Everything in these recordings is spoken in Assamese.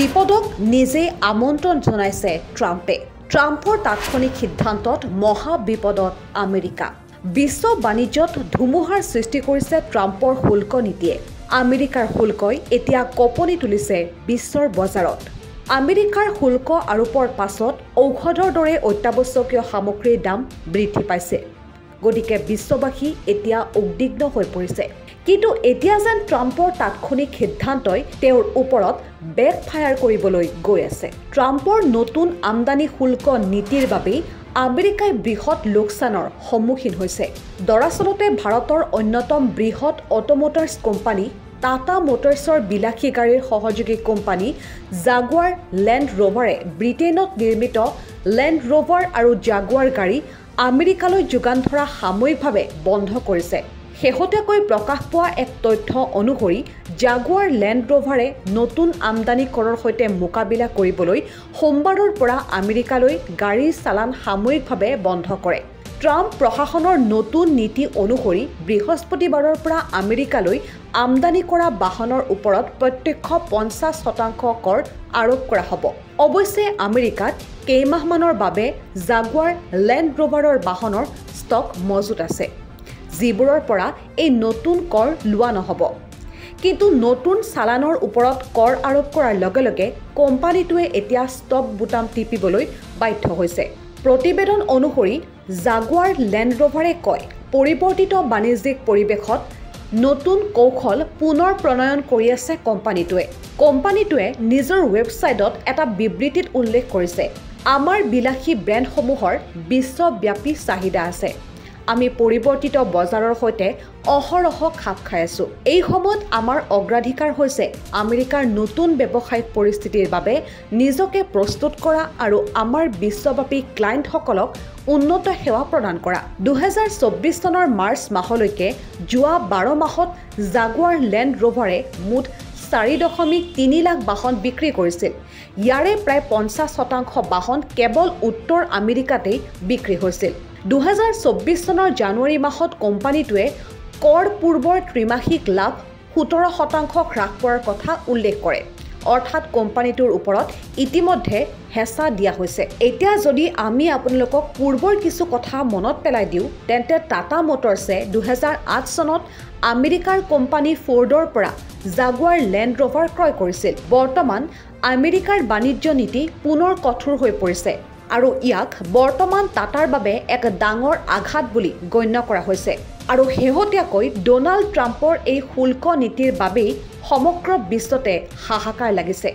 বিপদক নিজে আমন্ত্ৰণ জনাইছে ট্ৰাম্পে। ট্ৰাম্পৰ তাৎক্ষণিক সিদ্ধান্তত মহা বিপদত আমেৰিকা। বিশ্ব বাণিজ্যত ধুমুহাৰ সৃষ্টি কৰিছে ট্ৰাম্পৰ শুল্ক নীতিয়ে। আমেৰিকাৰ শুল্কই এতিয়া কঁপনি তুলিছে বিশ্বৰ বজাৰত। আমেৰিকাৰ শুল্ক আৰোপৰ পাছত ঔষধৰ দৰে অত্যাৱশ্যকীয় সামগ্ৰীৰ দাম বৃদ্ধি পাইছে। গতিকে বিশ্ববাসী এতিয়া উদ্বিগ্ন হৈ পৰিছে। কিন্তু এতিয়া যেন ট্ৰাম্পৰ তাৎক্ষণিক সিদ্ধান্তই তেওঁৰ ওপৰত বেকফায়াৰ কৰিবলৈ গৈ আছে। ট্ৰাম্পৰ নতুন আমদানি শুল্ক নীতিৰ বাবেই আমেৰিকাই বৃহৎ লোকচানৰ সন্মুখীন হৈছে। দৰাচলতে ভাৰতৰ অন্যতম বৃহৎ অটোমোটাৰ্ছ কোম্পানী টাটা মটৰ্ছৰ বিলাসী গাড়ীৰ সহযোগী কোম্পানী জাগুৱাৰ লেণ্ড ৰ'ভাৰে ব্ৰিটেইনত নিৰ্মিত লেণ্ড ৰ'ভাৰ আৰু জাগুৱাৰ গাড়ী আমেৰিকালৈ যোগান ধৰা সাময়িকভাৱে বন্ধ কৰিছে। শেহতীয়াকৈ প্ৰকাশ পোৱা এক তথ্য অনুসৰি জাগুৱাৰ লেণ্ড ৰ'ভাৰে নতুন আমদানি কৰৰ সৈতে মোকাবিলা কৰিবলৈ সোমবাৰৰ পৰা আমেৰিকালৈ গাড়ীৰ চালান সাময়িকভাৱে বন্ধ কৰে। ট্ৰাম্প প্ৰশাসনৰ নতুন নীতি অনুসৰি বৃহস্পতিবাৰৰ পৰা আমেৰিকালৈ আমদানি কৰা বাহনৰ ওপৰত প্ৰত্যক্ষ 50% কৰ আৰোপ কৰা হ'ব। অৱশ্যে আমেৰিকাত কেইমাহমানৰ বাবে জাগুৱাৰ লেণ্ড ৰ'ভাৰৰ বাহনৰ ষ্টক মজুত আছে, যিবোৰৰ পৰা এই নতুন কৰ লোৱা নহ'ব। কিন্তু নতুন চালানৰ ওপৰত কৰ আৰোপ কৰাৰ লগে লগে কোম্পানীটোৱে এতিয়া ষ্টপ বুটাম টিপিবলৈ বাধ্য হৈছে। প্ৰতিবেদন অনুসৰি জাগুৱাৰ লেণ্ড ৰ'ভাৰে কয়, পৰিৱৰ্তিত বাণিজ্যিক পৰিৱেশত নতুন কৌশল পুনৰ প্ৰণয়ন কৰি আছে কোম্পানীটোৱে। কোম্পানীটোৱে নিজৰ ৱেবছাইটত এটা বিবৃতিত উল্লেখ কৰিছে, আমাৰ বিলাসী ব্ৰেণ্ডসমূহৰ বিশ্বব্যাপী চাহিদা আছে। আমি পৰিৱৰ্তিত বজাৰৰ সৈতে অহৰহ খাপ খাই আছো। এই সময়ত আমাৰ অগ্ৰাধিকাৰ হৈছে আমেৰিকাৰ নতুন ব্যৱসায়িক পৰিস্থিতিৰ বাবে নিজকে প্ৰস্তুত কৰা আৰু আমাৰ বিশ্বব্যাপী ক্লায়েণ্টসকলক উন্নত সেৱা প্ৰদান কৰা। 2024 চনৰ মাৰ্চ মাহলৈকে যোৱা 12 মাহত জাগুৱাৰ লেণ্ড ৰ'ভাৰে মুঠ 4.3 লাখ বাহন বিক্ৰী কৰিছিল। ইয়াৰে প্ৰায় 50% বাহন কেৱল উত্তৰ আমেৰিকাতেই বিক্ৰী হৈছিল। 2024 চনৰ জানুৱাৰী মাহত কোম্পানীটোৱে কৰ পূৰ্বৰ ত্ৰিমাসিক লাভ 17% হ্ৰাস পোৱাৰ কথা উল্লেখ কৰে। অৰ্থাৎ কোম্পানীটোৰ ওপৰত ইতিমধ্যে হেঁচা দিয়া হৈছে। এতিয়া যদি আমি আপোনালোকক পূৰ্বৰ কিছু কথা মনত পেলাই দিওঁ, তেন্তে টাটা মটৰ্ছে 2008 চনত আমেৰিকাৰ কোম্পানী ফৰ্ডৰ পৰা জাগুৱাৰ লেণ্ড ৰ'ভাৰ ক্ৰয় কৰিছিল। বৰ্তমান আমেৰিকাৰ বাণিজ্য নীতি পুনৰ কঠোৰ হৈ পৰিছে আৰু ইয়াক বৰ্তমান টাটাৰ বাবে এক ডাঙৰ আঘাত বুলি গণ্য কৰা হৈছে। আৰু শেহতীয়াকৈ ডনাল্ড ট্ৰাম্পৰ এই শুল্ক নীতিৰ বাবেই সমগ্ৰ বিশ্বতে হাহাকাৰ লাগিছে।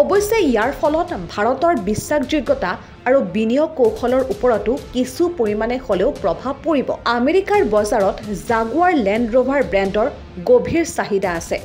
অৱশ্যে ইয়াৰ ফলত ভাৰতৰ বিশ্বাসযোগ্যতা আৰু বিনিয়োগ কৌশলৰ ওপৰতো কিছু পৰিমাণে হ'লেও প্ৰভাৱ পৰিব। আমেৰিকাৰ বজাৰত জাগুৱাৰ লেণ্ড ৰ'ভাৰ ব্ৰেণ্ডৰ গভীৰ চাহিদা আছে,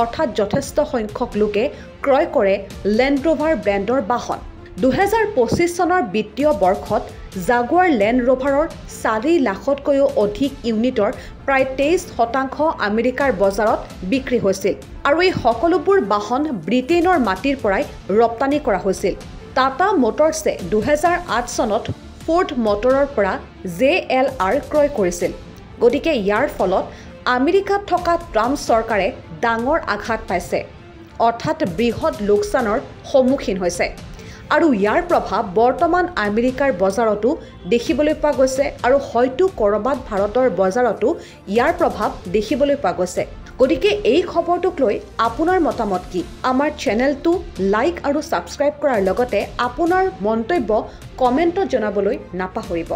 অৰ্থাৎ যথেষ্ট সংখ্যক লোকে ক্ৰয় কৰে লেণ্ড ৰ'ভাৰ ব্ৰেণ্ডৰ বাহন। 2025 চনৰ বিত্তীয় বৰ্ষত জাগুৱাৰ লেণ্ড ৰ'ভাৰৰ 4 লাখতকৈও অধিক ইউনিটৰ প্ৰায় 23% আমেৰিকাৰ বজাৰত বিক্ৰী হৈছিল আৰু এই সকলোবোৰ বাহন ব্ৰিটেইনৰ মাটিৰ পৰাই ৰপ্তানি কৰা হৈছিল। টাটা মটৰ্ছে 2008 চনত ফৰ্ড মটৰৰ পৰা JLR ক্ৰয় কৰিছিল। গতিকে ইয়াৰ ফলত আমেৰিকাত থকা ট্ৰাম্প চৰকাৰে ডাঙৰ আঘাত পাইছে, অৰ্থাৎ বৃহৎ লোকচানৰ সন্মুখীন হৈছে। আৰু ইয়াৰ প্ৰভাৱ বৰ্তমান আমেৰিকাৰ বজাৰতো দেখিবলৈ পোৱা গৈছে আৰু হয়তো ক'ৰবাত ভাৰতৰ বজাৰতো ইয়াৰ প্ৰভাৱ দেখিবলৈ পোৱা গৈছে। গতিকে এই খবৰটোক লৈ আপোনাৰ মতামত কি? আমাৰ চেনেলটো লাইক আৰু ছাবস্ক্ৰাইব কৰাৰ লগতে আপোনাৰ মন্তব্য কমেণ্টত জনাবলৈ নাপাহৰিব।